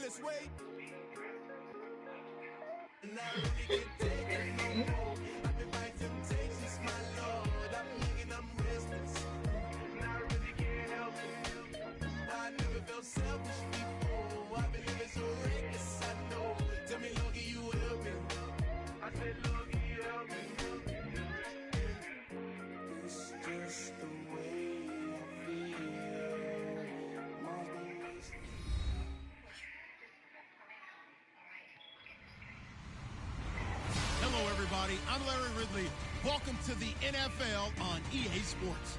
this way. And I really can't take it no more. I've been by temptations, my Lord. I'm young and I'm restless. And I really can't help it. I never felt selfish before. I've been living so reckless, I know. Tell me, Lord, can you help me? I said, Lord, can you help me? It's just the way I feel. Mom's gonna miss me. Hello, everybody. I'm Larry Ridley. Welcome to the NFL on EA Sports.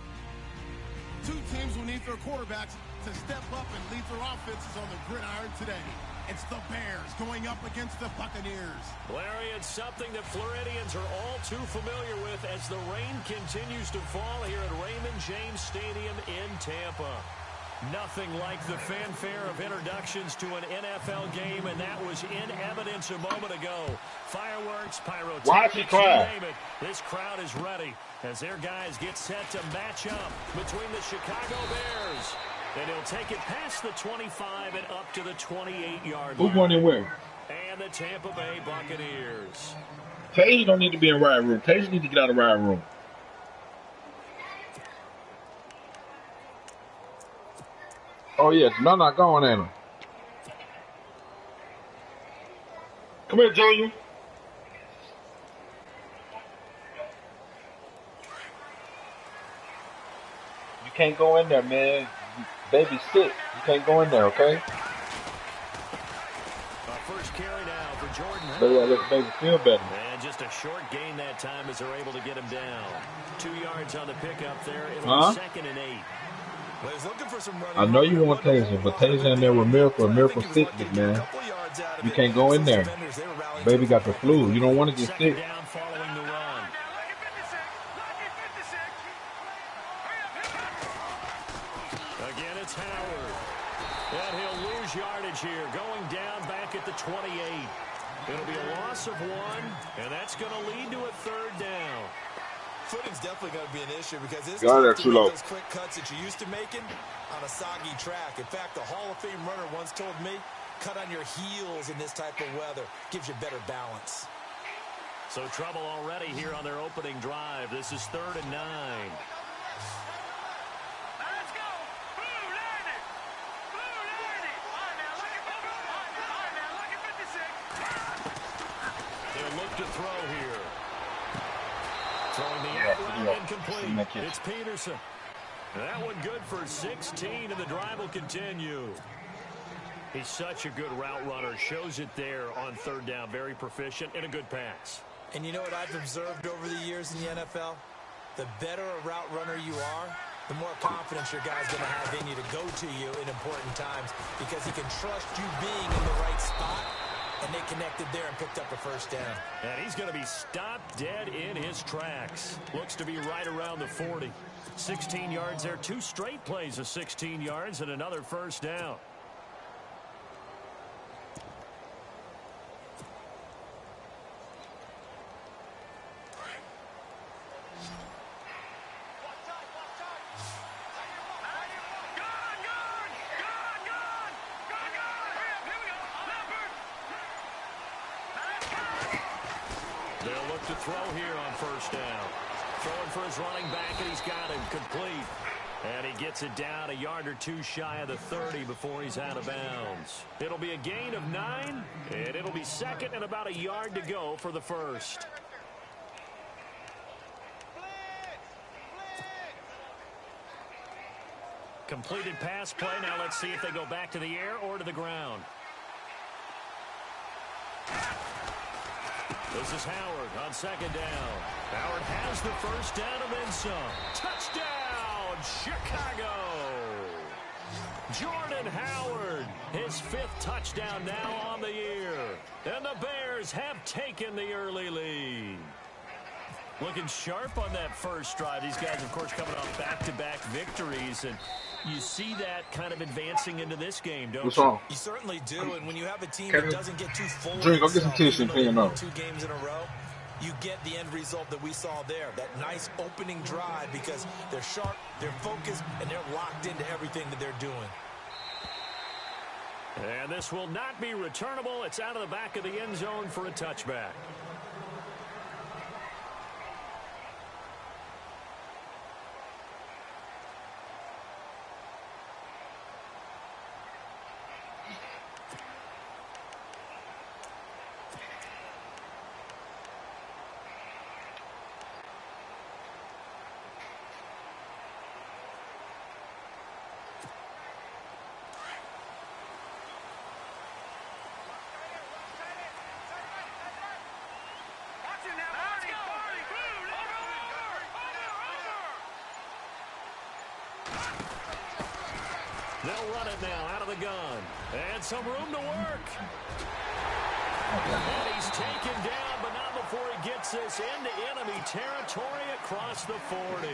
Two teams will need their quarterbacks to step up and lead their offenses on the gridiron today. It's the Bears going up against the Buccaneers. Larry, it's something that Floridians are all too familiar with as the rain continues to fall here at Raymond James Stadium in Tampa. Nothing like the fanfare of introductions to an NFL game, and that was in evidence a moment ago. Fireworks, pyrotechnics, you name it. This crowd is ready as their guys get set to match up between the Chicago Bears. And he'll take it past the 25 and up to the 28-yard line. Who's going in where? And the Tampa Bay Buccaneers. Taylor don't need to be in riot room. Taylor need to get out of riot room. Oh, yeah. No, not going in. Come here, Junior. You can't go in there, man. Baby's sick. You can't go in there, okay? First carry now for Jordan. But yeah, let the baby feel better. And just a short gain that time as they're able to get him down. 2 yards on the pickup there. It'll be 2nd and 8. Well, he's looking for some running. I know you want Taser, but Taser in there with Miracle sickness, man. You can't go in there. Baby got the flu. You don't want to get sick. Down following the run. Again, it's Howard. And he'll lose yardage here, going down back at the 28. It'll be a loss of 1, and that's going to lead to a 3rd down. Footing's definitely going to be an issue because it's those quick cuts that you're used to making on a soggy track. In fact, the Hall of Fame runner once told me, cut on your heels in this type of weather. Gives you better balance. So trouble already here on their opening drive. This is 3rd and 9. Let's go. Blue 90. Blue 90. All right, now, look at 56. They'll look to throw here. Throwing the outright incomplete. It's Peterson. That one good for 16, and the drive will continue. He's such a good route runner. Shows it there on 3rd down. Very proficient and a good pass. And you know what I've observed over the years in the NFL? The better a route runner you are, the more confidence your guy's going to have in you to go to you in important times because he can trust you being in the right spot. And they connected there and picked up a 1st down. And he's going to be stopped dead in his tracks. Looks to be right around the 40. 16 yards there. 2 straight plays of 16 yards and another 1st down. To throw here on 1st down. Throwing for his running back, and he's got him complete. And he gets it down a yard or 2 shy of the 30 before he's out of bounds. It'll be a gain of 9, and it'll be 2nd and about a yard to go for the 1st. Completed pass play. Now let's see if they go back to the air or to the ground. This is Howard on 2nd down. Howard has the 1st down and then some. Touchdown, Chicago! Jordan Howard, his 5th touchdown now on the year. And the Bears have taken the early lead. Looking sharp on that first drive. These guys, of course, coming off back-to-back victories. And you see that kind of advancing into this game, don't you? You certainly do. And when you have a team that doesn't get too full of Drink, go get some tissue and clean them up. 2 games in a row, you get the end result that we saw there. That nice opening drive because they're sharp, they're focused, and they're locked into everything that they're doing. And this will not be returnable. It's out of the back of the end zone for a touchback. They'll run it now out of the gun. And some room to work. And he's taken down, but not before he gets this into enemy territory across the 40.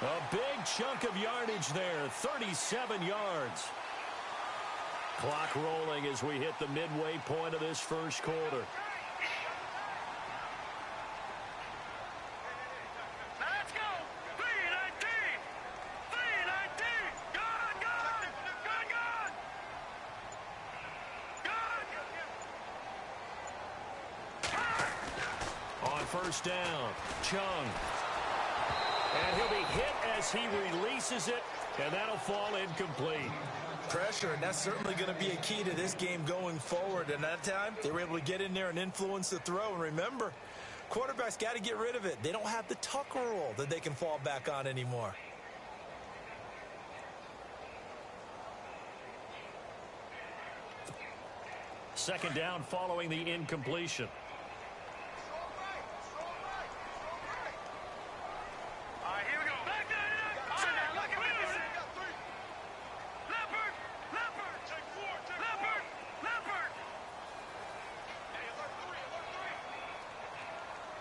A big chunk of yardage there, 37 yards. Clock rolling as we hit the midway point of this first quarter. First down, Chung. And he'll be hit as he releases it, and that'll fall incomplete. Pressure, and that's certainly going to be a key to this game going forward. And that time, they were able to get in there and influence the throw. And remember, quarterbacks got to get rid of it. They don't have the tuck rule that they can fall back on anymore. Second down following the incompletion.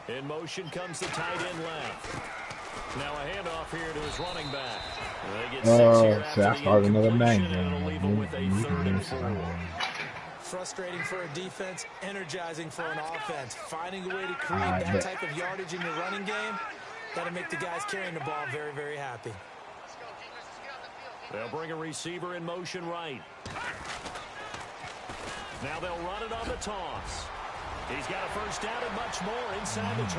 In motion comes the tight end left. Now a handoff here to his running back. They get 6 here after the incompletion, and it'll leave him with a 3rd and 4. Frustrating for a defense, energizing for an offense. Finding a way to create that type of yardage in your running game, got to make the guys carrying the ball very, very happy. They'll bring a receiver in motion right. Now they'll run it on the toss. He's got a first down and much more inside the 20.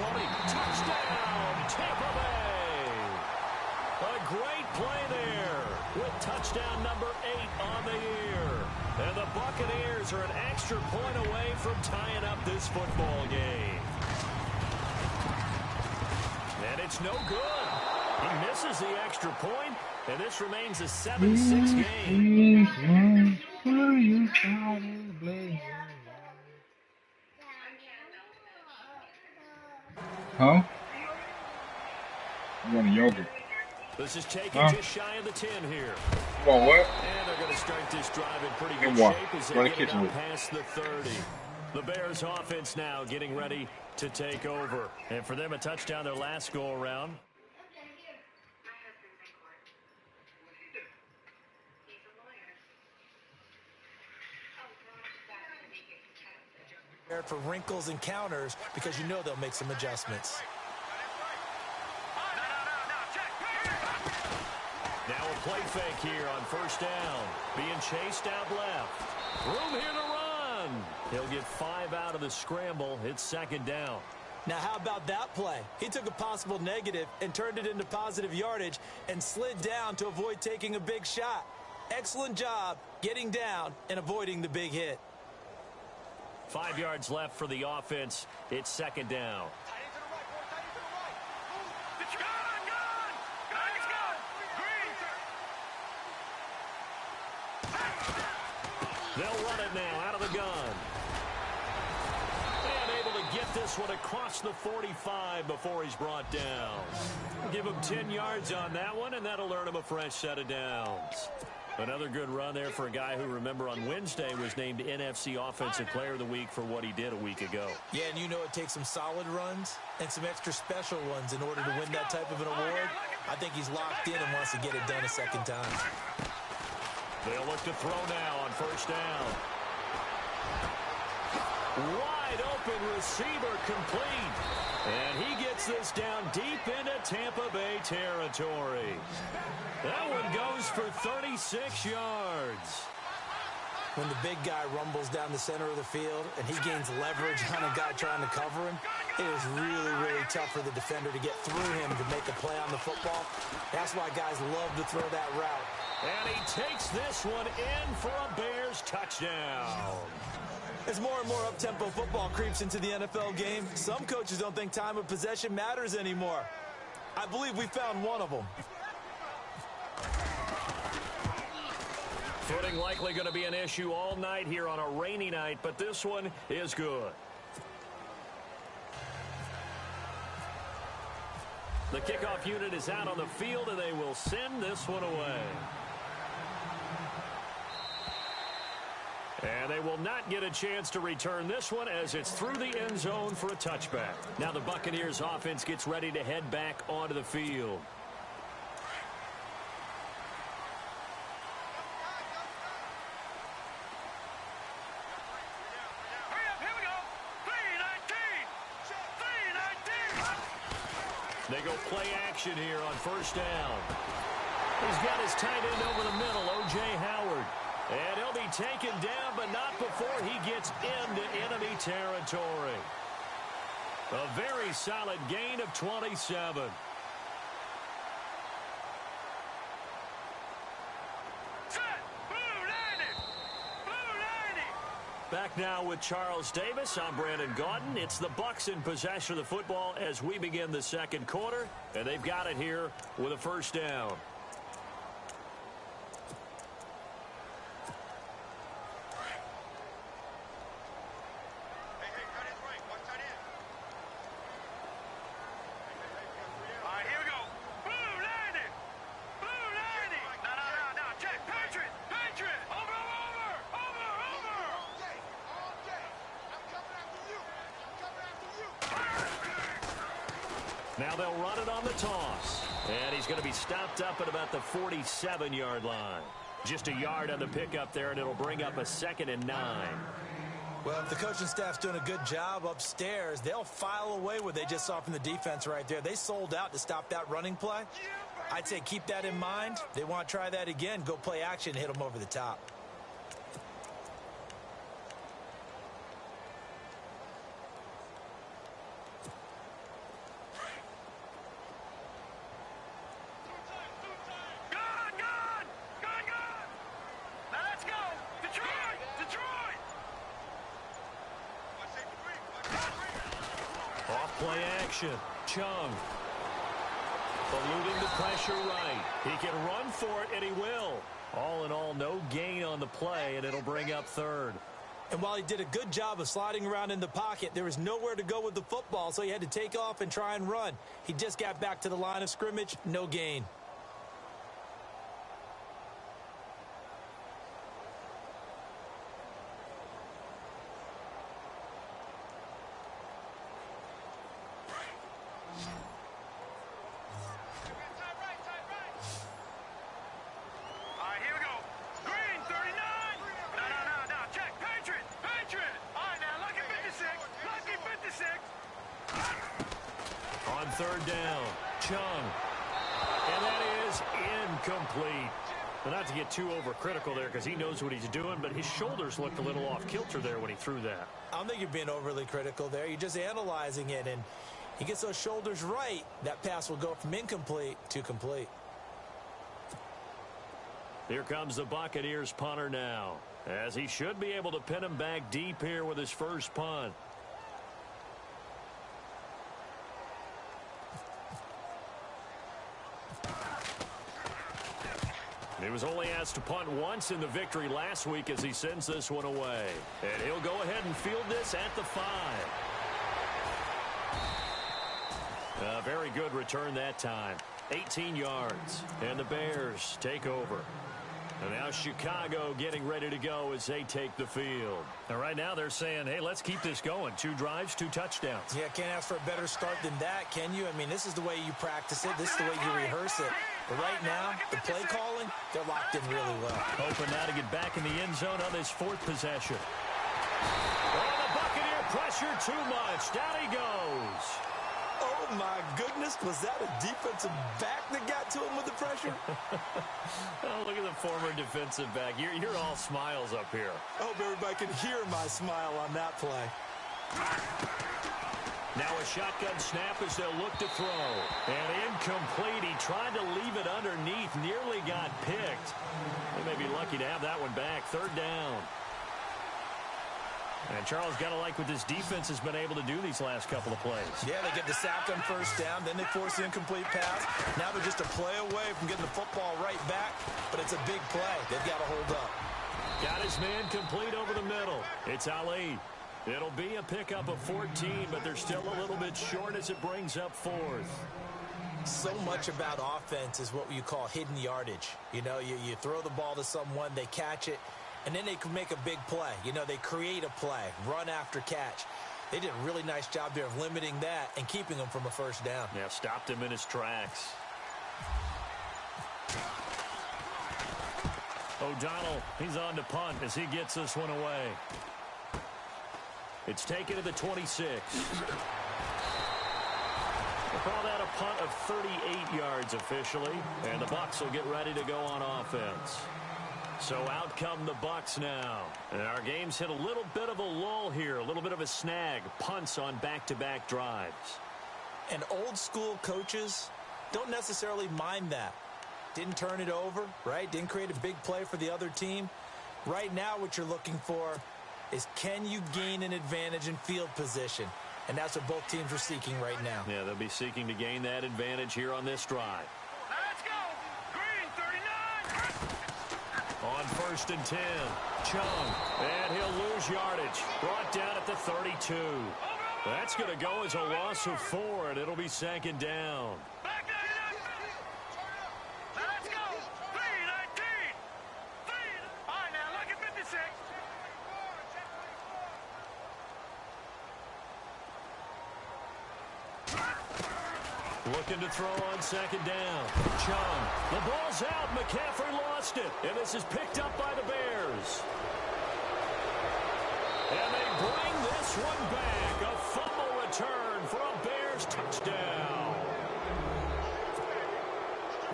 Touchdown, Tampa Bay. A great play there with touchdown number 8 on the year. And the Buccaneers are an extra point away from tying up this football game. And it's no good. He misses the extra point, and this remains a 7-6 game. Huh? I want a yogurt. This is taken just shy of the 10 here. You want what? And they're going to start this drive in pretty good What? shape as they Run the get it kitchen out with. past the 30. The Bears offense now getting ready to take over. And for them, a touchdown their last go-around. For wrinkles and counters, because you know they'll make some adjustments. Now a play fake here on first down. Being chased out left. Room here to run. He'll get 5 out of the scramble. It's second down. Now how about that play? He took a possible negative and turned it into positive yardage and slid down to avoid taking a big shot. Excellent job getting down and avoiding the big hit. 5 yards left for the offense. It's second down. They'll run it now out of the gun. And able to get this one across the 45 before he's brought down. Give him 10 yards on that one, and that'll earn him a fresh set of downs. Another good run there for a guy who, remember, on Wednesday was named NFC Offensive Player of the Week for what he did a week ago. Yeah, and you know it takes some solid runs and some extra special ones in order to win that type of an award. I think he's locked in and wants to get it done a second time. They'll look to throw now on first down. Wide open receiver complete. And he gets this down deep into Tampa Bay territory. That one goes for 36 yards. when the big guy rumbles down the center of the field and he gains leverage on a guy trying to cover him, it is really, really tough for the defender to get through him to make a play on the football. That's why guys love to throw that route. And he takes this one in for a Bears touchdown. As more and more up-tempo football creeps into the NFL game, some coaches don't think time of possession matters anymore. I believe we found one of them. Footing likely going to be an issue all night here on a rainy night, but this one is good. The kickoff unit is out on the field, and they will send this one away. And they will not get a chance to return this one as it's through the end zone for a touchback. Now the Buccaneers offense gets ready to head back onto the field. They go play action here on first down. He's got his tight end over the middle, O.J. Howard. And he'll be taken down, but not before he gets into enemy territory. A very solid gain of 27. Back now with Charles Davis. I'm Brandon Gaudin. It's the Bucs in possession of the football as we begin the second quarter. And they've got it here with a first down. Now they'll run it on the toss. And he's going to be stopped up at about the 47-yard line. Just a yard on the pickup there, and it'll bring up a 2nd and 9. Well, if the coaching staff's doing a good job upstairs, they'll file away what they just saw from the defense right there. They sold out to stop that running play. I'd say keep that in mind. They want to try that again. Go play action, hit them over the top. Play action. Chung. Eluding the pressure right. He can run for it, and he will. All in all, no gain on the play, and it'll bring up 3rd. And while he did a good job of sliding around in the pocket, there was nowhere to go with the football, so he had to take off and try and run. He just got back to the line of scrimmage. No gain. On 3rd down, Chung. And that is incomplete. Well, not to get too overcritical there because he knows what he's doing, but his shoulders looked a little off kilter there when he threw that. I don't think you're being overly critical there. You're just analyzing it, and he gets those shoulders right. That pass will go from incomplete to complete. Here comes the Buccaneers punter now, as he should be able to pin him back deep here with his first punt. He was only asked to punt once in the victory last week as he sends this one away. And he'll go ahead and field this at the 5. A very good return that time. 18 yards. And the Bears take over. And now Chicago getting ready to go as they take the field. And right now they're saying, hey, let's keep this going. 2 drives, 2 touchdowns. Yeah, can't ask for a better start than that, can you? I mean, this is the way you practice it. This is the way you rehearse it. But right now, the play calling, they're locked in really well. Hoping now to get back in the end zone on this 4th possession. Oh, the Buccaneer pressure too much. Down he goes. Oh, My goodness, was that a defensive back that got to him with the pressure? Oh, look at the former defensive back. You're all smiles up here. I hope everybody can hear my smile on that play. Now a shotgun snap as they'll look to throw. And incomplete. He tried to leave it underneath. Nearly got picked. They may be lucky to have that one back. Third down. And Charles, got to like what this defense has been able to do these last couple of plays. Yeah, they get the sack on first down. Then they force the incomplete pass. Now they're just a play away from getting the football right back. But it's a big play. They've got to hold up. Got his man complete over the middle. It's Ali. It'll be a pickup of 14, but they're still a little bit short as it brings up fourth. So much about offense is what you call hidden yardage. You know, you throw the ball to someone, they catch it, and then they can make a big play. You know, they create a play, run after catch. They did a really nice job there of limiting that and keeping them from a first down. Yeah, stopped him in his tracks. O'Donnell, he's on to punt as he gets this one away. It's taken to the 26. We'll call that a punt of 38 yards officially, and the Bucs will get ready to go on offense. So out come the Bucs now. And our game's hit a little bit of a lull here, a little bit of a snag. Punts on back-to-back drives. And old school coaches don't necessarily mind that. Didn't turn it over, right? Didn't create a big play for the other team. Right now what you're looking for is, can you gain an advantage in field position? And that's what both teams are seeking right now. Yeah, they'll be seeking to gain that advantage here on this drive. Let's go. Green 39. On first and 10, Chung, and he'll lose yardage. Brought down at the 32. That's going to go as a loss of 4, and it'll be second down. Back that up. Let's go. 3-19. All right, now look at 56. Looking to throw on second down. Chung. The ball's out. McCaffrey lost it. And this is picked up by the Bears. And they bring this one back. A fumble return for a Bears touchdown.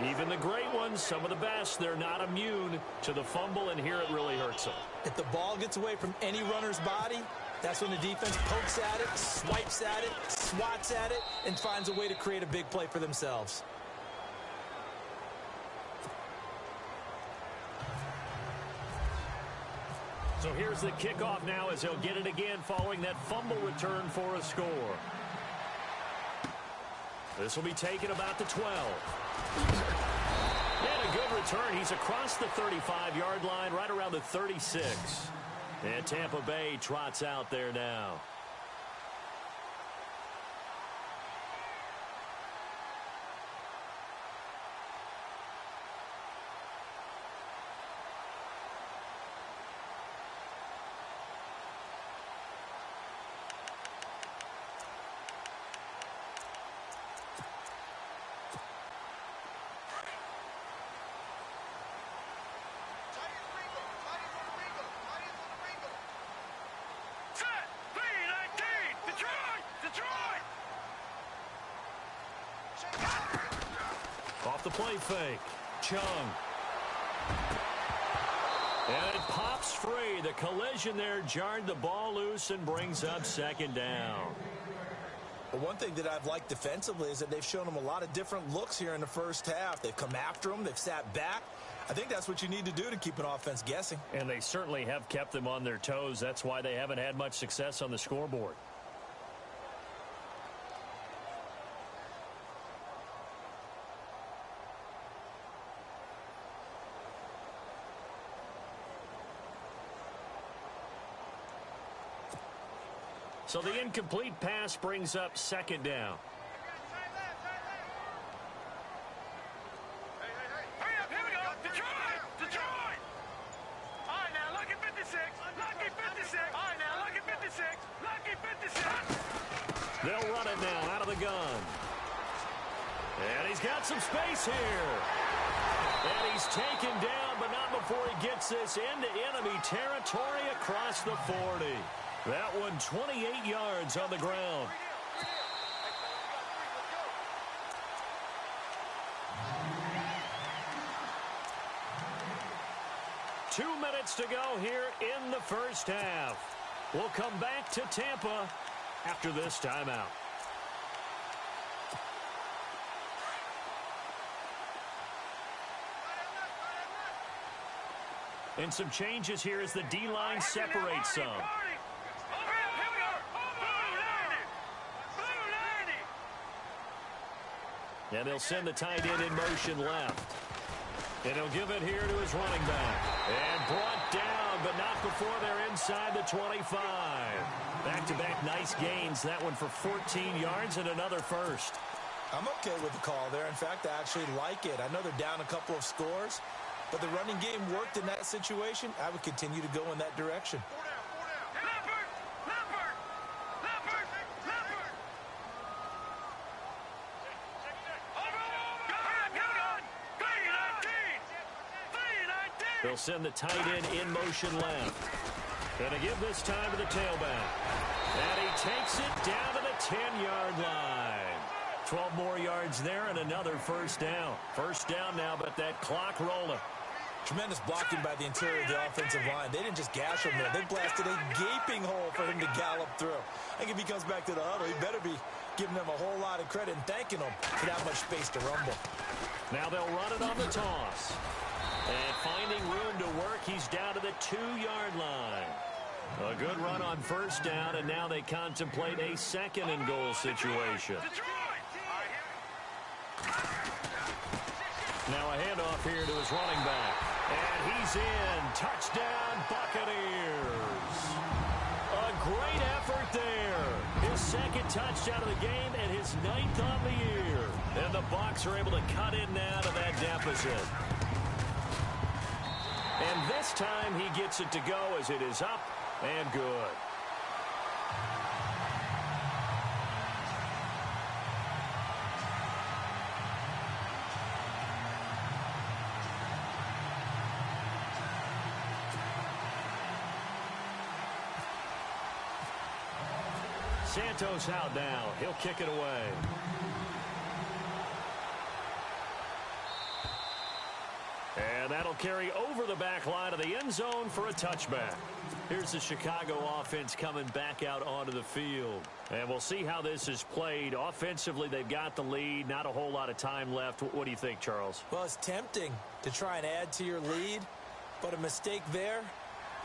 Even the great ones, some of the best, they're not immune to the fumble, and here it really hurts them. If the ball gets away from any runner's body, that's when the defense pokes at it, swipes at it, swats at it, and finds a way to create a big play for themselves. So here's the kickoff now as they'll get it again following that fumble return for a score. This will be taken about the 12. And a good return. He's across the 35-yard line, right around the 36. And Tampa Bay trots out there now. Off the play fake. Chung. And it pops free. The collision there jarred the ball loose and brings up second down. But one thing that I've liked defensively is that they've shown them a lot of different looks here in the first half. They've come after them. They've sat back. I think that's what you need to do to keep an offense guessing. And they certainly have kept them on their toes. That's why they haven't had much success on the scoreboard. So the incomplete pass brings up second down. Hurry up, here we go. Detroit! Detroit! All right, now look at 56. Lucky 56. All right, now look at 56. Lucky 56. They'll run it now out of the gun. And he's got some space here. And he's taken down, but not before he gets this into enemy territory across the 40. That one 28 yards on the ground. minutes to go here in the first half. We'll come back to Tampa after this timeout. And some changes here as the D-line separates some. And they'll send the tight end in motion left. And he'll give it here to his running back. And brought down, but not before they're inside the 25. Back-to-back nice gains. That one for 14 yards and another first. I'm okay with the call there. In fact, I actually like it. I know they're down a couple of scores, but the running game worked in that situation. I would continue to go in that direction. They'll send the tight end in motion left. Gonna give this time to the tailback. And he takes it down to the 10-yard line. 12 more yards there and another first down. First down now, but that clock rolling. Tremendous blocking by the interior of the offensive line. They didn't just gash him there. They blasted a gaping hole for him to gallop through. I think if he comes back to the huddle, he better be giving them a whole lot of credit and thanking them for that much space to rumble. Now they'll run it on the toss. And finding room to work, he's down to the 2-yard line. A good run on first down, and now they contemplate a second and goal situation. Now a handoff here to his running back. And he's in. Touchdown, Buccaneers. A great effort there. His second touchdown of the game and his 9th on the year. And the Bucs are able to cut in now to that deficit. And this time he gets it to go as it is up and good. Santos out now. He'll kick it away. And that'll carry over the back line of the end zone for a touchback. Here's the Chicago offense coming back out onto the field. And we'll see how this is played. Offensively, they've got the lead. Not a whole lot of time left. What do you think, Charles? Well, it's tempting to try and add to your lead, but a mistake there,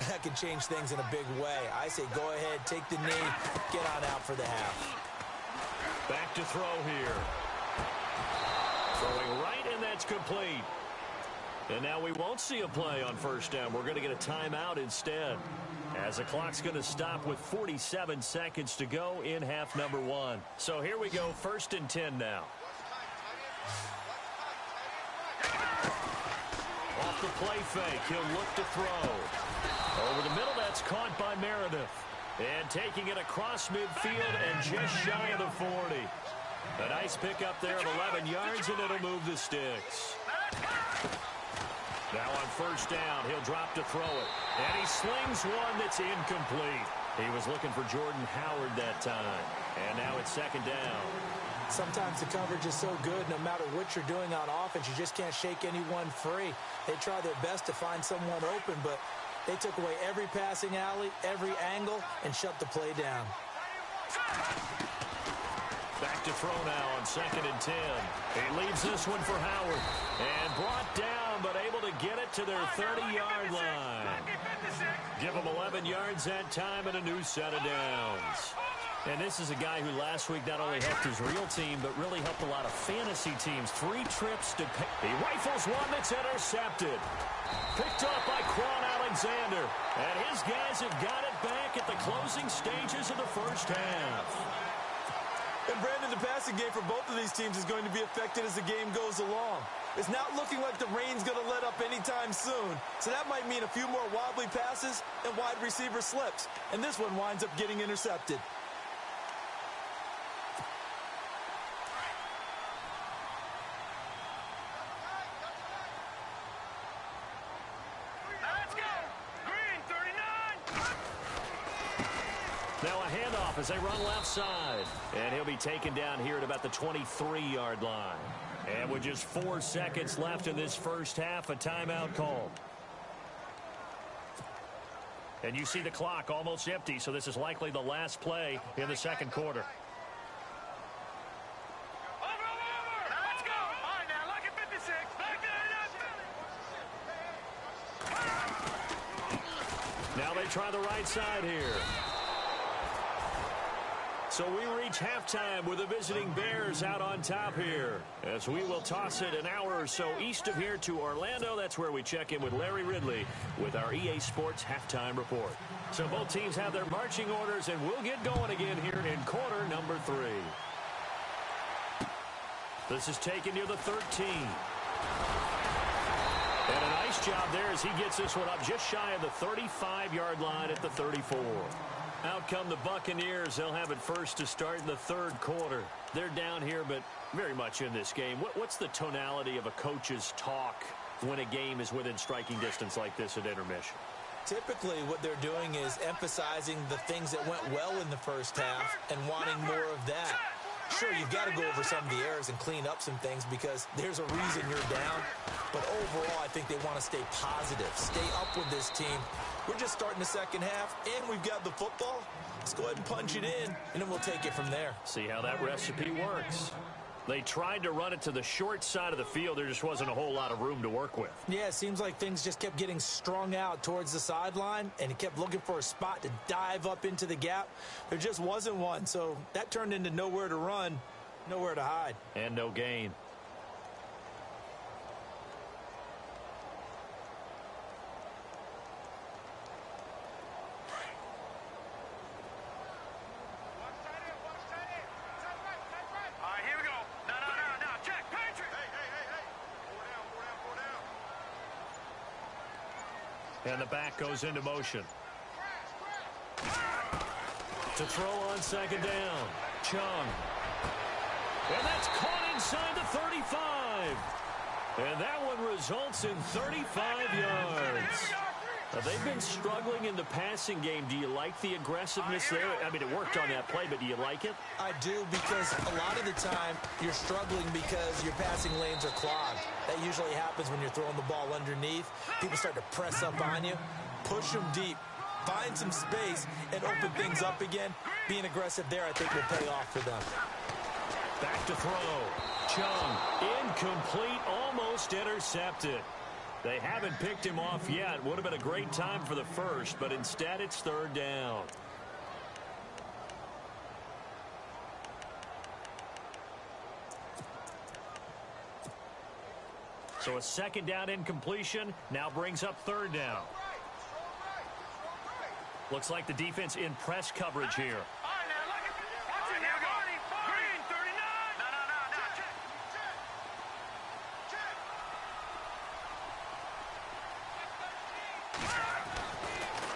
that can change things in a big way. I say go ahead, take the knee, get on out for the half. Back to throw here. Throwing right, and that's complete. And now we won't see a play on first down. We're going to get a timeout instead, as the clock's going to stop with 47 seconds to go in half number 1. So here we go, 1st and 10 now. Off the play fake, he'll look to throw. Over the middle, that's caught by Meredith. And taking it across midfield and just shy of the 40. A nice pickup there of 11 yards, and it'll move the sticks. Now on first down, he'll drop to throw it. And he slings one that's incomplete. He was looking for Jordan Howard that time. And now it's 2nd down. Sometimes the coverage is so good, no matter what you're doing on offense, you just can't shake anyone free. They try their best to find someone open, but they took away every passing alley, every angle, and shut the play down. Back to throw now on 2nd and 10. He leaves this one for Howard. And brought down, but able to get it to their 30-yard line. Give them 11 yards that time and a new set of downs. And this is a guy who last week not only helped his real team, but really helped a lot of fantasy teams. 3 trips to pay. He rifles one that's intercepted. Picked up by Quan Alexander. And his guys have got it back at the closing stages of the first half. And Brandon, the passing game for both of these teams is going to be affected as the game goes along. It's not looking like the rain's going to let up anytime soon. So that might mean a few more wobbly passes and wide receiver slips. And this one winds up getting intercepted. Now a handoff as they run left side. And he'll be taken down here at about the 23-yard line. And with just 4 seconds left in this first half, a timeout call. And you see the clock almost empty, so this is likely the last play in the second quarter. Let's go. All right, now, lucky 56. Back there. Now they try the right side here. So we reach halftime with the visiting Bears out on top here. As we will toss it an hour or so east of here to Orlando. That's where we check in with Larry Ridley with our EA Sports halftime report. So both teams have their marching orders, and we'll get going again here in quarter number 3. This is taken near the 13. And a nice job there as he gets this one up just shy of the 35-yard line at the 34. Out come the Buccaneers. They'll have it first to start in the third quarter. They're down here, but very much in this game. What's the tonality of a coach's talk when a game is within striking distance like this at intermission? Typically, what they're doing is emphasizing the things that went well in the first half and wanting more of that. Sure, you've got to go over some of the errors and clean up some things because there's a reason you're down. But overall, I think they want to stay positive, stay up with this team. We're just starting the second half, and we've got the football. Let's go ahead and punch it in, and then we'll take it from there. See how that recipe works. They tried to run it to the short side of the field. There just wasn't a whole lot of room to work with. Yeah, it seems like things just kept getting strung out towards the sideline, and he kept looking for a spot to dive up into the gap. There just wasn't one, so that turned into nowhere to run, nowhere to hide. And no gain. And the back goes into motion. To throw on second down. Chung. And that's caught inside the 35. And that one results in 35 yards. They've been struggling in the passing game. Do you like the aggressiveness there? I mean, it worked on that play, but do you like it? I do, because a lot of the time you're struggling because your passing lanes are clogged. That usually happens when you're throwing the ball underneath. People start to press up on you. Push them deep. Find some space and open things up again. Being aggressive there, I think, will pay off for them. Back to throw. Chung. Incomplete. Almost intercepted. They haven't picked him off yet. Would have been a great time for the first, but instead it's third down. So a second down incompletion now brings up third down. Looks like the defense in press coverage here.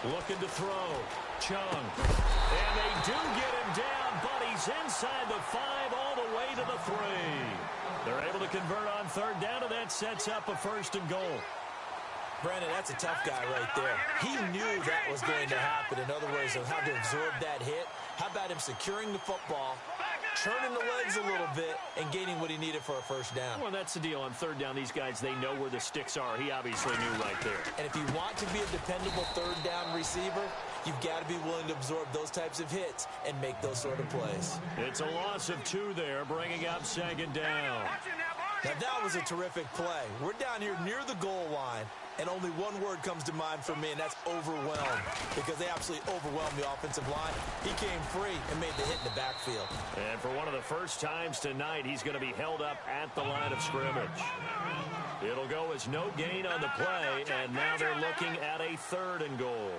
Looking to throw. Chung. And they do get him down, but he's inside the 5 all the way to the 3. They're able to convert on third down, and that sets up a first and goal. Brandon, that's a tough guy right there. He knew that was going to happen. In other words, of how to absorb that hit. How about him securing the football, turning the legs a little bit, and gaining what he needed for a first down. Well, that's the deal. On third down, these guys, they know where the sticks are. He obviously knew right there. And if you want to be a dependable third down receiver, you've got to be willing to absorb those types of hits and make those sort of plays. It's a loss of 2 there, bringing up second down. Now, that was a terrific play. We're down here near the goal line, and only one word comes to mind for me, and that's overwhelmed, because they absolutely overwhelmed the offensive line. He came free and made the hit in the backfield. And for one of the first times tonight, he's going to be held up at the line of scrimmage. It'll go as no gain on the play, and now they're looking at a third and goal.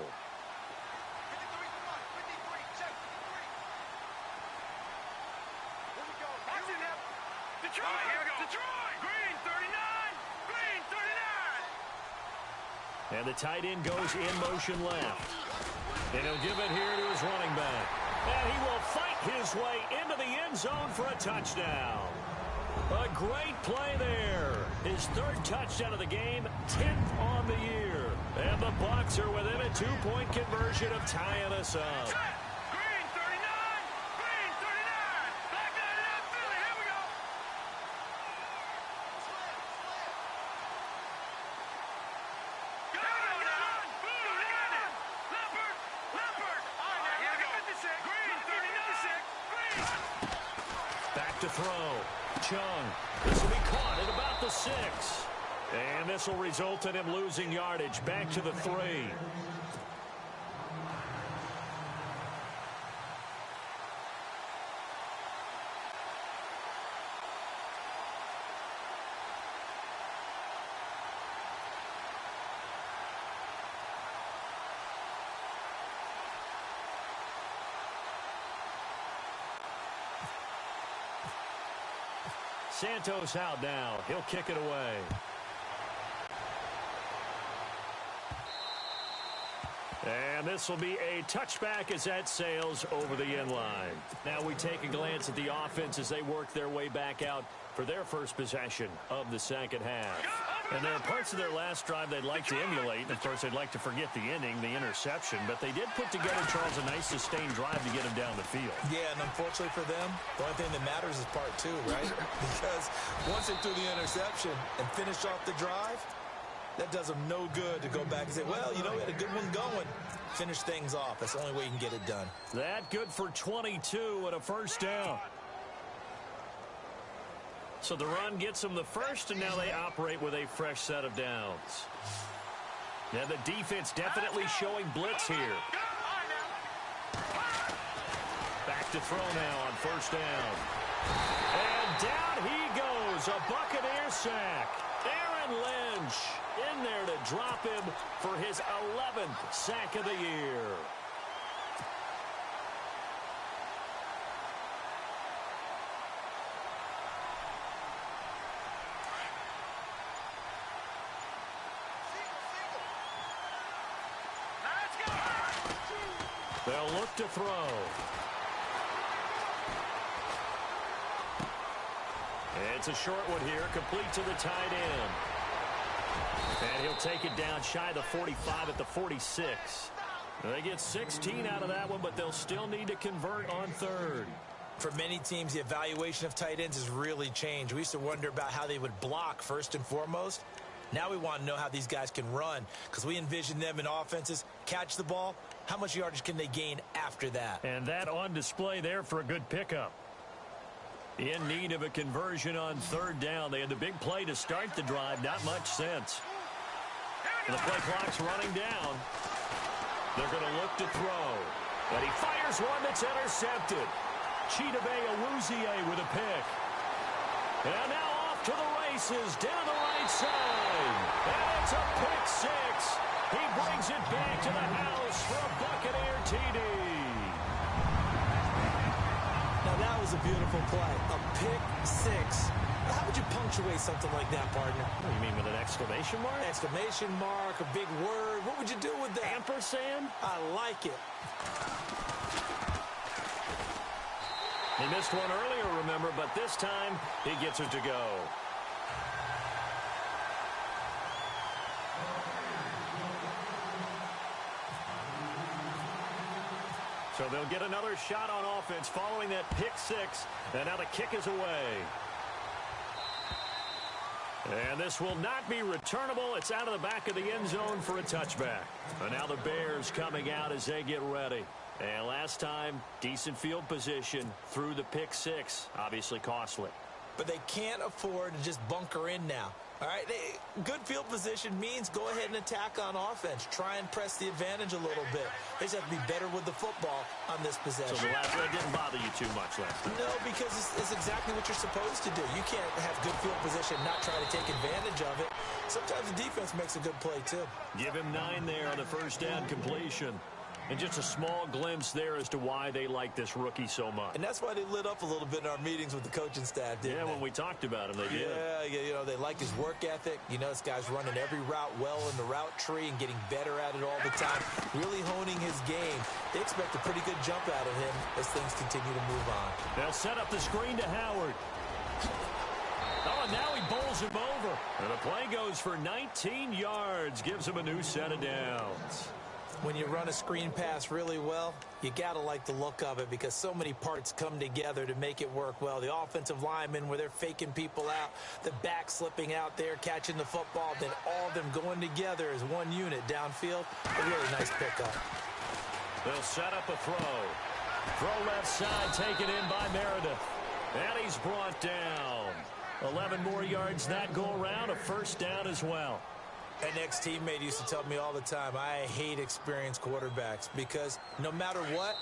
And the tight end goes in motion left. And he'll give it here to his running back. And he will fight his way into the end zone for a touchdown. A great play there. His third touchdown of the game, 10th on the year. And the Bucs are within a 2-point conversion of tying us up. to throw. Chung. This will be caught at about the 6. And this will result in him losing yardage. Back to the 3. Santos out now. He'll kick it away. And this will be a touchback as that sails over the end line. Now we take a glance at the offense as they work their way back out for their first possession of the second half. And there are parts of their last drive they'd like to emulate. And of course, they'd like to forget the inning, the interception. But they did put together, Charles, a nice sustained drive to get them down the field. Yeah, and unfortunately for them, the only thing that matters is part 2, right? Because once they threw the interception and finished off the drive, that does them no good to go back and say, well, you know, we had a good one going. Finish things off. That's the only way you can get it done. That good for 22 and a first down. So the run gets them the first, and now they operate with a fresh set of downs. Now the defense definitely showing blitz here. Back to throw now on first down. And down he goes. A Buccaneer sack. Aaron Lynch in there to drop him for his 11th sack of the year. They'll look to throw. It's a short one here, complete to the tight end. And he'll take it down shy of the 45 at the 46. They get 16 out of that one, but they'll still need to convert on third. For many teams, the evaluation of tight ends has really changed. We used to wonder about how they would block first and foremost. Now we want to know how these guys can run, because we envision them in offenses, catch the ball. How much yardage can they gain after that? And that on display there for a good pickup. In need of a conversion on third down. They had the big play to start the drive. Not much sense. The play clock's running down. They're going to look to throw. And he fires one that's intercepted. Chidobe Awuzie with a pick. And now off to the races down the right side. And it's a pick 6. He brings it back to the house for a Buccaneer TD. Now that was a beautiful play. A pick 6. How would you punctuate something like that, partner? What do you mean, with an exclamation mark? Exclamation mark, a big word. What would you do with that? Ampersand? I like it. He missed one earlier, remember, but this time he gets it to go. So they'll get another shot on offense following that pick 6, and now the kick is away. And this will not be returnable. It's out of the back of the end zone for a touchback. And now the Bears coming out as they get ready. And last time, decent field position through the pick 6. Obviously costly. But they can't afford to just bunker in now. All right, good field position means go ahead and attack on offense. Try and press the advantage a little bit. They just have to be better with the football on this possession. So the last play didn't bother you too much last time? No, because it's exactly what you're supposed to do. You can't have good field position and not try to take advantage of it. Sometimes the defense makes a good play, too. Give him 9 there on the first down completion. And just a small glimpse there as to why they like this rookie so much. And that's why they lit up a little bit in our meetings with the coaching staff, didn't they? When we talked about him, they did. Yeah, you know, they like his work ethic. You know, this guy's running every route well in the route tree and getting better at it all the time, really honing his game. They expect a pretty good jump out of him as things continue to move on. They'll set up the screen to Howard. Oh, and now he bowls him over. And the play goes for 19 yards, gives him a new set of downs. When you run a screen pass really well, you got to like the look of it because so many parts come together to make it work well. The offensive linemen where they're faking people out, the back slipping out there, catching the football, then all of them going together as one unit downfield. A really nice pickup. They'll set up a throw. Throw left side taken in by Meredith. And he's brought down. 11 more yards that go around, a first down as well. An ex-teammate used to tell me all the time, I hate experienced quarterbacks because no matter what,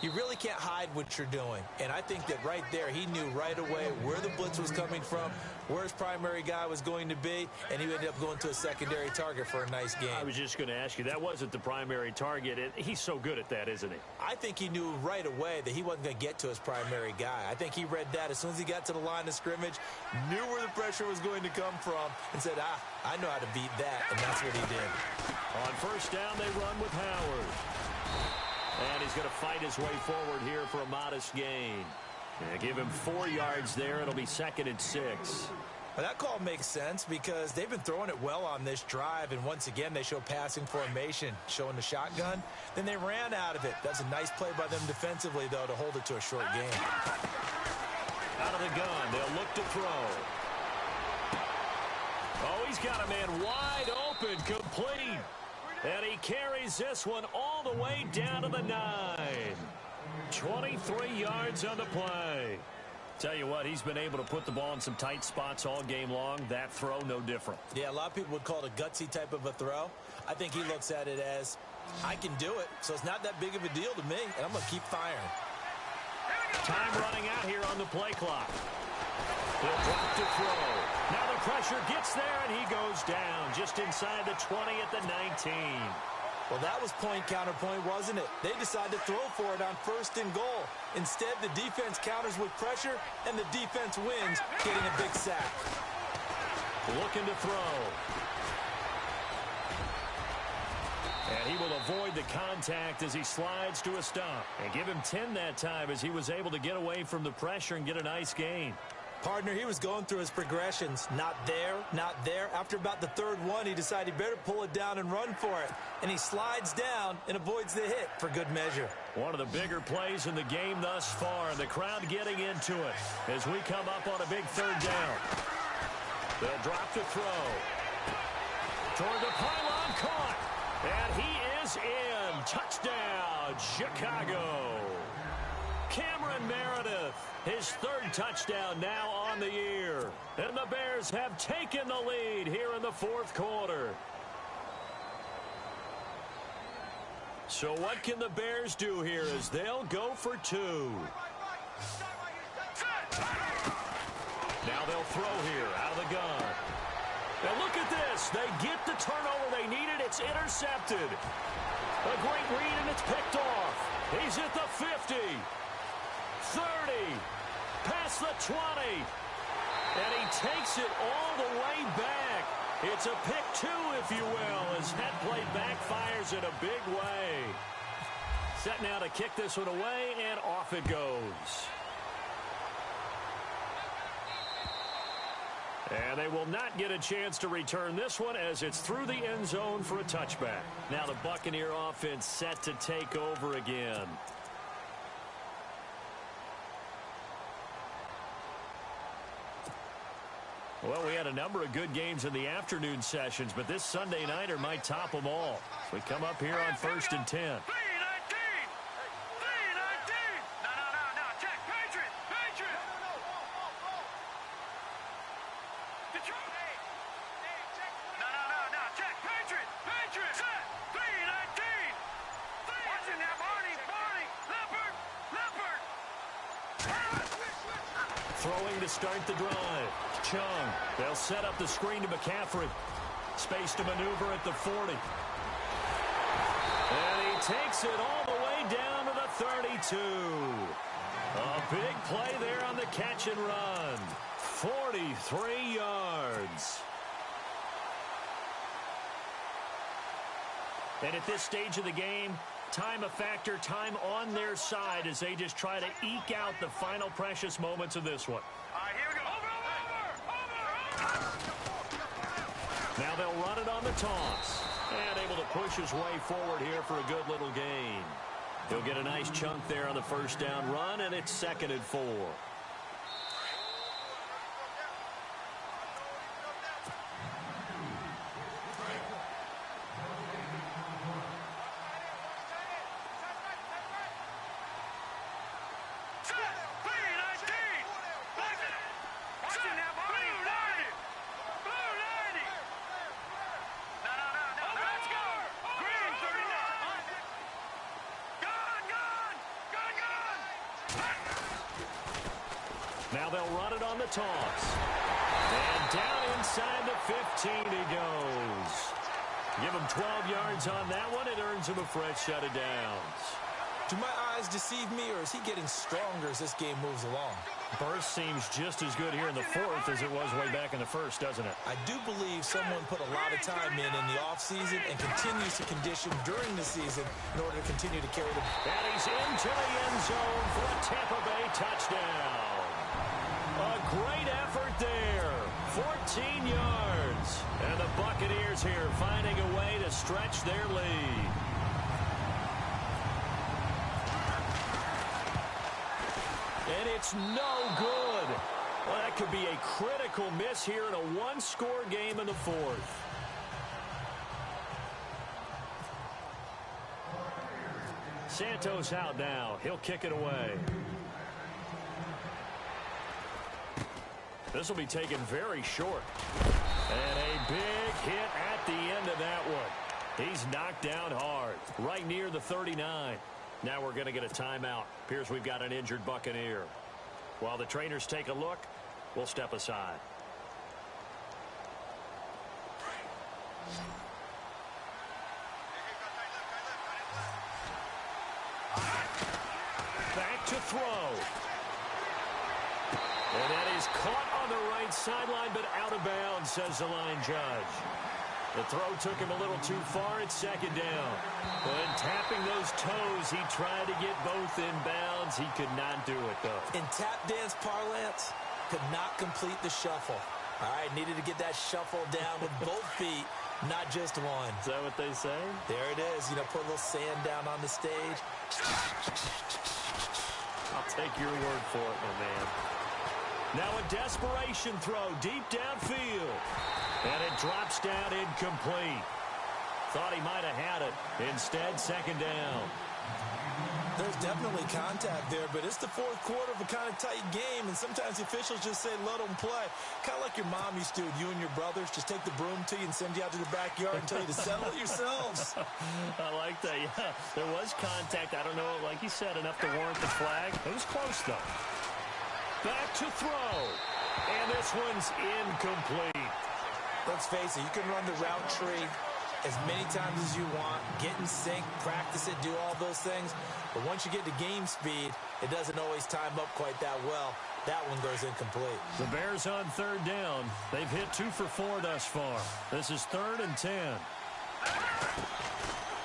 you really can't hide what you're doing. And I think that right there, he knew right away where the blitz was coming from, where his primary guy was going to be, and he ended up going to a secondary target for a nice game. I was just going to ask you, that wasn't the primary target. He's so good at that, isn't he? I think he knew right away that he wasn't going to get to his primary guy. I think he read that as soon as he got to the line of scrimmage, knew where the pressure was going to come from, and said, I know how to beat that, and that's what he did. On first down, they run with Howard. And he's going to fight his way forward here for a modest gain. Give him 4 yards there. It'll be 2nd and 6. Well, that call makes sense because they've been throwing it well on this drive, and once again, they show passing formation, showing the shotgun. Then they ran out of it. That's a nice play by them defensively, though, to hold it to a short game. Out of the gun, they'll look to throw. Oh, he's got a man wide open, complete. And he carries this one all the way down to the 9. 23 yards on the play. Tell you what, he's been able to put the ball in some tight spots all game long. That throw, no different. Yeah, a lot of people would call it a gutsy type of a throw. I think he looks at it as, I can do it, so it's not that big of a deal to me, and I'm going to keep firing. Time running out here on the play clock. He'll drop to throw. Now the pressure gets there, and he goes down just inside the 20 at the 19. Well, that was point counterpoint, wasn't it? They decided to throw for it on 1st and goal. Instead, the defense counters with pressure, and the defense wins, getting a big sack. Looking to throw. And he will avoid the contact as he slides to a stop. And give him 10 that time as he was able to get away from the pressure and get a nice gain. Partner, he was going through his progressions. Not there, not there. After about the 3rd one, he decided he better pull it down and run for it. And he slides down and avoids the hit for good measure. One of the bigger plays in the game thus far. The crowd getting into it as we come up on a big 3rd down. They'll drop to throw. Toward the pylon, caught. And he is in. Touchdown, Chicago. Cameron Meredith, his 3rd touchdown now on the year. And the Bears have taken the lead here in the 4th quarter. So what can the Bears do here as they'll go for 2? Now they'll throw here out of the gun. Now look at this. They get the turnover they needed. It's intercepted. A great read, and it's picked off. He's at the 50. 30, past the 20, and he takes it all the way back. It's a pick 2, if you will, as that play backfires in a big way. Set now to kick this one away, and off it goes. And they will not get a chance to return this one as it's through the end zone for a touchback. Now the Buccaneer offense set to take over again. Well, we had a number of good games in the afternoon sessions, but this Sunday nighter might top them all. So we come up here on 1st and 10. 3-19! 3-19! No, check. Patriot! Detroit! No, check. Patriot! Set! 3-19! Watching that, Barney! Leopard! Throwing to start the drive. Chung. They'll set up the screen to McCaffrey. Space to maneuver at the 40. And he takes it all the way down to the 32. A big play there on the catch and run. 43 yards. And at this stage of the game, time a factor, time on their side as they just try to eke out the final precious moments of this one. All right, here we go. Over! Now they'll run it on the toss. And able to push his way forward here for a good little gain. He'll get a nice chunk there on the 1st down run, and it's 2nd and 4. Question now, buddy. Blue 90. No. Let's go. Green 39. Gone. Now they'll run it on the toss. And down inside the 15 he goes. Give him 12 yards on that one. It earns him a fresh set of downs. Do my eyes deceive me, or is he getting stronger as this game moves along? Burst seems just as good here in the fourth as it was way back in the first, doesn't it? I do believe someone put a lot of time in the offseason and continues to condition during the season in order to continue to carry the... And he's into the end zone for a Tampa Bay touchdown. A great effort there. 14 yards. And the Buccaneers here finding a way to stretch their lead. And it's no good. Well, that could be a critical miss here in a one-score game in the fourth. Santos out now. He'll kick it away. This will be taken very short. And a big hit at the end of that one. He's knocked down hard, right near the 39. Now we're going to get a timeout. Appears we've got an injured Buccaneer. While the trainers take a look, we'll step aside. Back to throw. And that is caught on the right sideline, but out of bounds, says the line judge. The throw took him a little too far. It's second down. When tapping those toes, he tried to get both in bounds. He could not do it, though. In tap dance parlance, could not complete the shuffle. All right, needed to get that shuffle down with both feet, not just one. Is that what they say? There it is. You know, put a little sand down on the stage. I'll take your word for it, my man. Now a desperation throw deep downfield. And it drops down incomplete. Thought he might have had it. Instead, second down. There's definitely contact there, but it's the fourth quarter of a kind of tight game, and sometimes the officials just say, let them play. Kind of like your mom used to with you and your brothers. Just take the broom to you and send you out to the backyard and tell you to settle it yourselves. I like that, yeah. There was contact. I don't know, like you said, enough to warrant the flag. It was close, though. Back to throw. And this one's incomplete. Let's face it, you can run the route tree as many times as you want, get in sync, practice it, do all those things. But once you get to game speed, it doesn't always time up quite that well. That one goes incomplete. The Bears on third down. They've hit 2 for 4 thus far. This is 3rd and 10.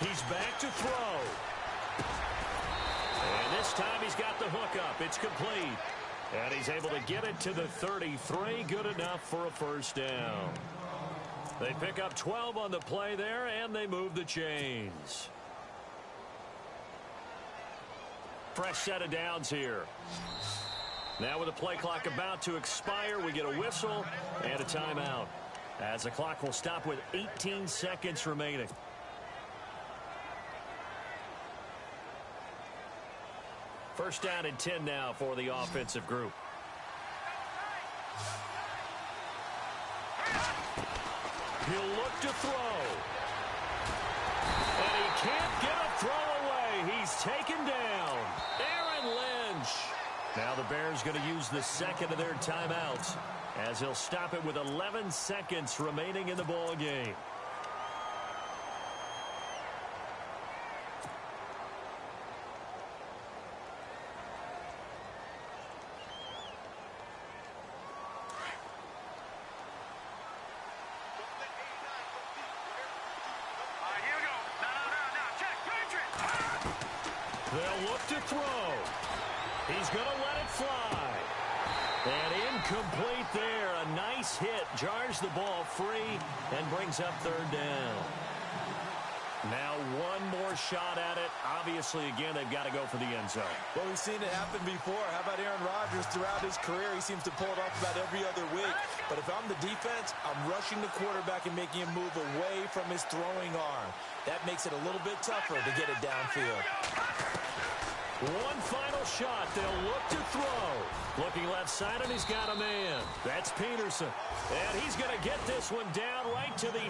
He's back to throw. And this time he's got the hook up. It's complete. And he's able to get it to the 33. Good enough for a first down. They pick up 12 on the play there, and they move the chains. Fresh set of downs here. Now with the play clock about to expire, we get a whistle and a timeout. As the clock will stop with 18 seconds remaining. First down and 10 now for the offensive group. He'll look to throw. And he can't get a throw away. He's taken down. Aaron Lynch. Now the Bears going to use the second of their timeouts as he'll stop it with 11 seconds remaining in the ball game. They'll look to throw. He's going to let it fly. And incomplete there. A nice hit. Jars the ball free and brings up third down. Now one more shot at it. Obviously, again, they've got to go for the end zone. Well, we've seen it happen before. How about Aaron Rodgers throughout his career? He seems to pull it off about every other week. But if I'm the defense, I'm rushing the quarterback and making him move away from his throwing arm. That makes it a little bit tougher to get it downfield. One final shot. They'll look to throw. Looking left side, and he's got a man. That's Peterson. And he's going to get this one down right to the